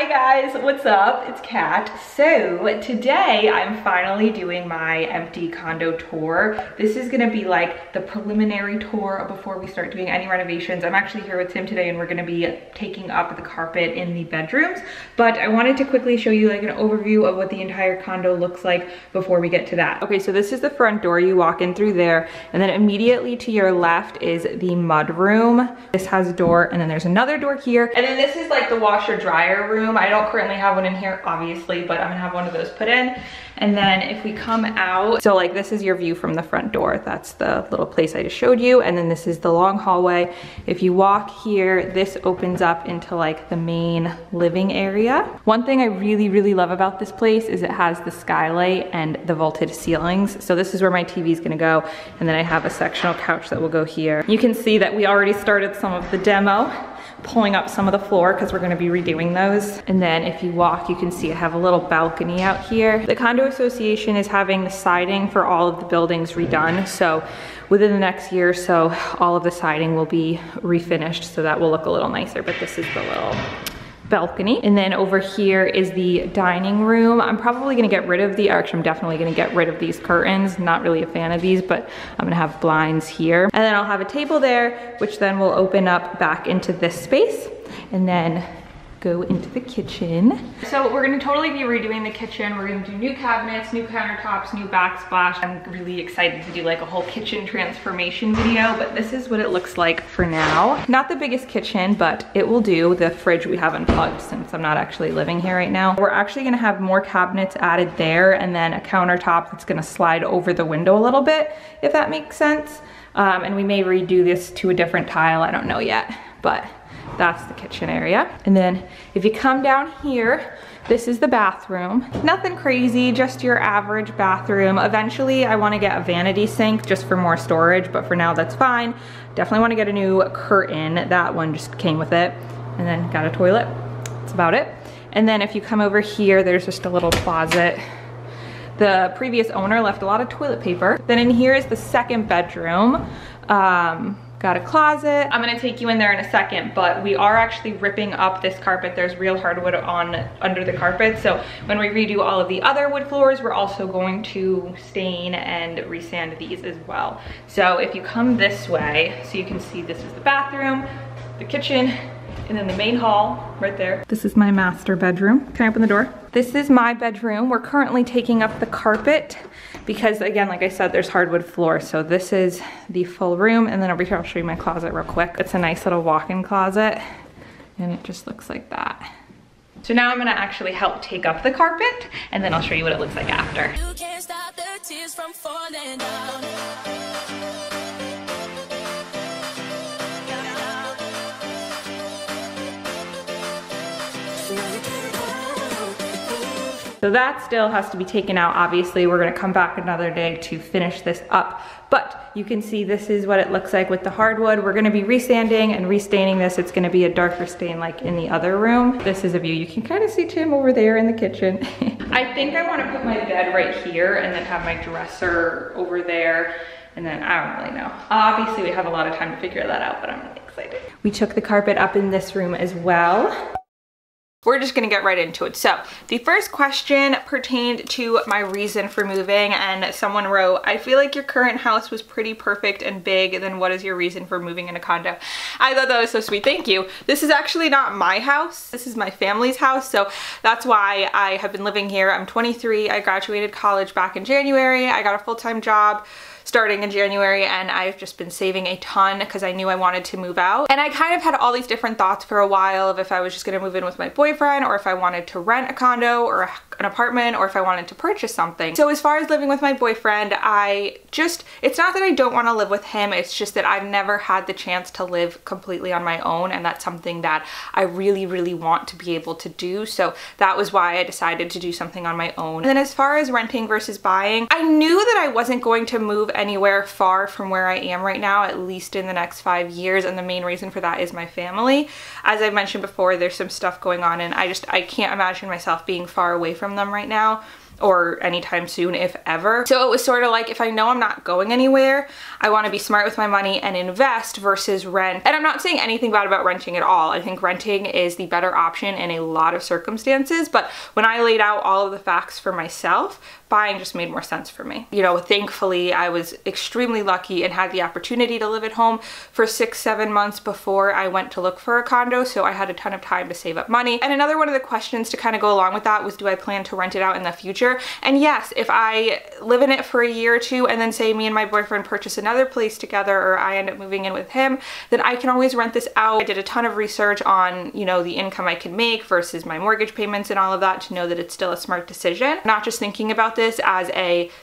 Hi guys, what's up? It's Kat. So today I'm finally doing my empty condo tour. This is gonna be like the preliminary tour before we start doing any renovations. I'm actually here with Tim today and we're gonna be taking up the carpet in the bedrooms, but I wanted to quickly show you like an overview of what the entire condo looks like before we get to that. Okay, so this is the front door. You walk in through there and then immediately to your left is the mud room. This has a door and then there's another door here. And then this is like the washer dryer room. I don't currently have one in here, obviously, but I'm gonna have one of those put in. And then if we come out, so like this is your view from the front door. That's the little place I just showed you. And then this is the long hallway. If you walk here, this opens up into like the main living area. One thing I really love about this place is it has the skylight and the vaulted ceilings. So this is where my TV is gonna go. And then I have a sectional couch that will go here. You can see that we already started some of the demo, pulling up some of the floor because we're going to be redoing those. And then if you walk, you can see I have a little balcony out here. The condo association is having the siding for all of the buildings redone. So within the next year or so, all of the siding will be refinished. So that will look a little nicer, but this is the little balcony. And then over here is the dining room. I'm probably gonna get rid of I'm definitely gonna get rid of these curtains. Not really a fan of these, but I'm gonna have blinds here. And then I'll have a table there, which then will open up back into this space. And then go into the kitchen. So we're gonna totally be redoing the kitchen. We're gonna do new cabinets, new countertops, new backsplash. I'm really excited to do like a whole kitchen transformation video, but this is what it looks like for now. Not the biggest kitchen, but it will do. The fridge we haven't plugged since I'm not actually living here right now. We're actually gonna have more cabinets added there and then a countertop that's gonna slide over the window a little bit, if that makes sense. And we may redo this to a different tile, I don't know yet, but that's the kitchen area. And then if you come down here, this is the bathroom. Nothing crazy, just your average bathroom. Eventually I wanna get a vanity sink just for more storage, but for now that's fine. Definitely wanna get a new curtain. That one just came with it. And then got a toilet, that's about it. And then if you come over here, there's just a little closet. The previous owner left a lot of toilet paper. Then in here is the second bedroom. Got a closet. I'm gonna take you in there in a second, but we are actually ripping up this carpet. There's real hardwood under the carpet. So when we redo all of the other wood floors, we're also going to stain and resand these as well. So if you come this way, so you can see this is the bathroom, the kitchen, and then the main hall right there. This is my master bedroom. Can I open the door? This is my bedroom. We're currently taking up the carpet because again, like I said, there's hardwood floor. So this is the full room. And then over here, I'll show you my closet real quick. It's a nice little walk-in closet and it just looks like that. So now I'm gonna actually help take up the carpet and then I'll show you what it looks like after. You can't stop the tears from falling down. So that still has to be taken out. Obviously, we're gonna come back another day to finish this up. But you can see this is what it looks like with the hardwood. We're gonna be resanding and restaining this. It's gonna be a darker stain like in the other room. This is a view. You can kind of see Tim over there in the kitchen. I think I wanna put my bed right here and then have my dresser over there. And then I don't really know. Obviously, we have a lot of time to figure that out, but I'm really excited. We took the carpet up in this room as well. We're just gonna get right into it. So the first question pertained to my reason for moving, and someone wrote, I feel like your current house was pretty perfect and big, then what is your reason for moving in a condo? I thought that was so sweet, thank you. This is actually not my house, this is my family's house, so that's why I have been living here. I'm 23, I graduated college back in January, I got a full-time job starting in January, and I've just been saving a ton because I knew I wanted to move out. And I kind of had all these different thoughts for a while of if I was just gonna move in with my boyfriend or if I wanted to rent a condo or an apartment or if I wanted to purchase something. So as far as living with my boyfriend, it's not that I don't want to live with him, it's just that I've never had the chance to live completely on my own, and that's something that I really want to be able to do. So that was why I decided to do something on my own. And then as far as renting versus buying, I knew that I wasn't going to move anywhere far from where I am right now, at least in the next 5 years, and the main reason for that is my family. As I mentioned before, there's some stuff going on and I can't imagine myself being far away from them right now. or anytime soon, if ever. So it was sort of like, if I know I'm not going anywhere, I want to be smart with my money and invest versus rent. And I'm not saying anything bad about renting at all. I think renting is the better option in a lot of circumstances, but when I laid out all of the facts for myself, buying just made more sense for me. You know, thankfully I was extremely lucky and had the opportunity to live at home for 6-7 months before I went to look for a condo, so I had a ton of time to save up money. And another one of the questions to kind of go along with that was, do I plan to rent it out in the future? And yes, if I live in it for a year or two and then say me and my boyfriend purchase another place together, or I end up moving in with him, then I can always rent this out. I did a ton of research on, you know, the income I can make versus my mortgage payments and all of that to know that it's still a smart decision. Not just thinking about this as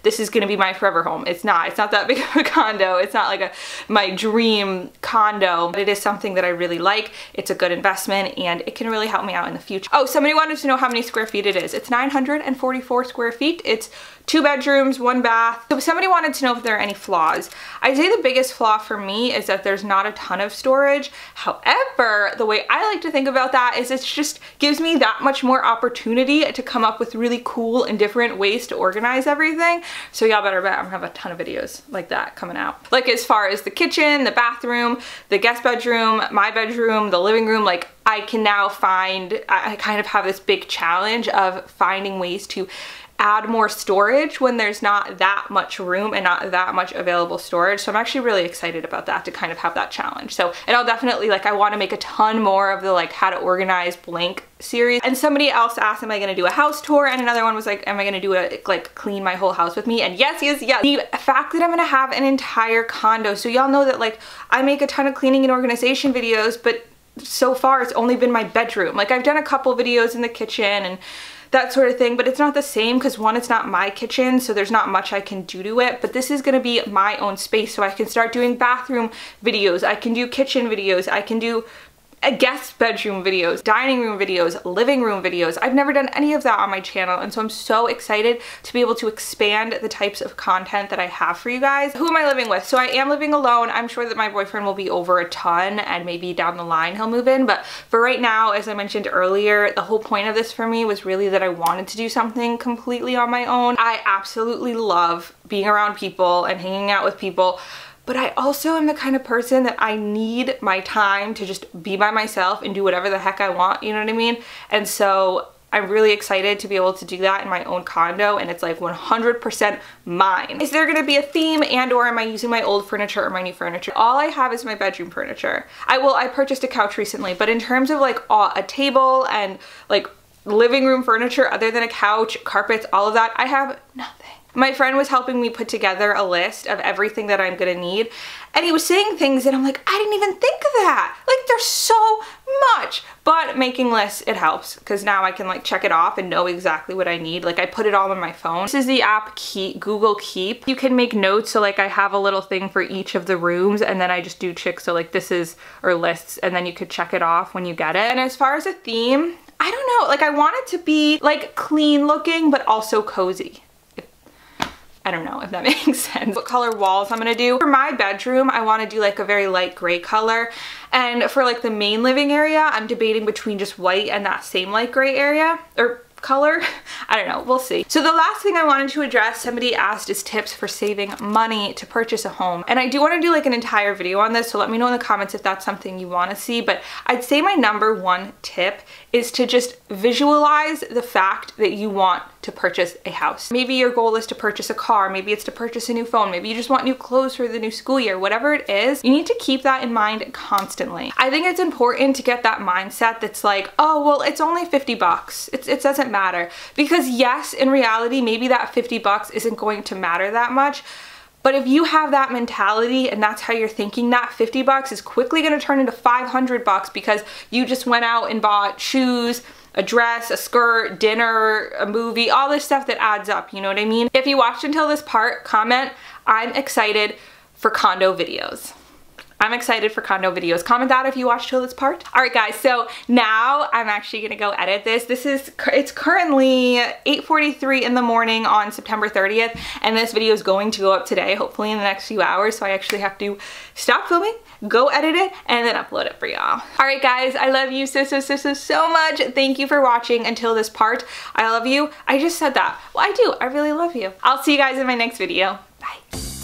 this is gonna be my forever home. It's not that big of a condo. It's not like my dream condo, but it is something that I really like. It's a good investment and it can really help me out in the future. Oh, somebody wanted to know how many square feet it is. It's 944 square feet. It's 2 bedrooms, 1 bath. So somebody wanted to know if there are any flaws. I'd say the biggest flaw for me is that there's not a ton of storage. However, the way I like to think about that is it just gives me that much more opportunity to come up with really cool and different ways to organize everything. So y'all better bet I'm gonna have a ton of videos like that coming out. Like as far as the kitchen, the bathroom, the guest bedroom, my bedroom, the living room, like I can now find, I kind of have this big challenge of finding ways to add more storage when there's not that much room and not that much available storage. So I'm actually really excited about that, to kind of have that challenge. So, and I'll definitely, like, I want to make a ton more of the like how to organize blank series. And somebody else asked, am I going to do a house tour? And another one was like, am I going to do a like clean my whole house with me? And yes. The fact that I'm going to have an entire condo. So y'all know that like I make a ton of cleaning and organization videos, but so far it's only been my bedroom. Like I've done a couple videos in the kitchen and that sort of thing, but it's not the same because one, it's not my kitchen, so there's not much I can do to it, but this is gonna be my own space, so I can start doing bathroom videos, I can do kitchen videos, I can do guest bedroom videos, dining room videos, living room videos. I've never done any of that on my channel, and so I'm so excited to be able to expand the types of content that I have for you guys. Who am I living with? So I am living alone. I'm sure that my boyfriend will be over a ton and maybe down the line he'll move in, but for right now, as I mentioned earlier, the whole point of this for me was really that I wanted to do something completely on my own. I absolutely love being around people and hanging out with people, but I also am the kind of person that I need my time to just be by myself and do whatever the heck I want, you know what I mean? And so I'm really excited to be able to do that in my own condo, and it's like 100% mine. Is there gonna be a theme, and or am I using my old furniture or my new furniture? All I have is my bedroom furniture. I purchased a couch recently, but in terms of like a table and like living room furniture other than a couch, carpets, all of that, I have nothing. My friend was helping me put together a list of everything that I'm gonna need, and he was saying things and I'm like, I didn't even think of that. Like there's so much, but making lists, it helps because now I can like check it off and know exactly what I need. Like I put it all on my phone. This is the app Google Keep. You can make notes, so like I have a little thing for each of the rooms, and then I just do checks, so like this is, or lists, and then you could check it off when you get it. And as far as a theme, I don't know, like I want it to be like clean looking but also cozy. I don't know if that makes sense. What color walls I'm gonna do. For my bedroom, I wanna do like a very light gray color. And for like the main living area, I'm debating between just white and that same light gray area, or color. I don't know, we'll see. So the last thing I wanted to address, somebody asked, is tips for saving money to purchase a home. And I do want to do like an entire video on this, so let me know in the comments if that's something you want to see. But I'd say my #1 tip is to just visualize the fact that you want to purchase a house. Maybe your goal is to purchase a car, maybe it's to purchase a new phone, maybe you just want new clothes for the new school year, whatever it is, you need to keep that in mind constantly. I think it's important to get that mindset that's like, oh, well, it's only 50 bucks. It doesn't matter. Because yes, in reality, maybe that 50 bucks isn't going to matter that much. But if you have that mentality and that's how you're thinking, that 50 bucks is quickly gonna turn into 500 bucks because you just went out and bought shoes, a dress, a skirt, dinner, a movie, all this stuff that adds up, you know what I mean? If you watched until this part, comment, I'm excited for condo videos. I'm excited for condo videos. Comment that if you watched till this part. All right guys, so now I'm actually gonna go edit this. It's currently 8:43 in the morning on September 30th, and this video is going to go up today, hopefully in the next few hours, so I actually have to stop filming, go edit it, and then upload it for y'all. All right guys, I love you so much. Thank you for watching until this part. I love you. I just said that. Well, I do. I really love you. I'll see you guys in my next video. Bye.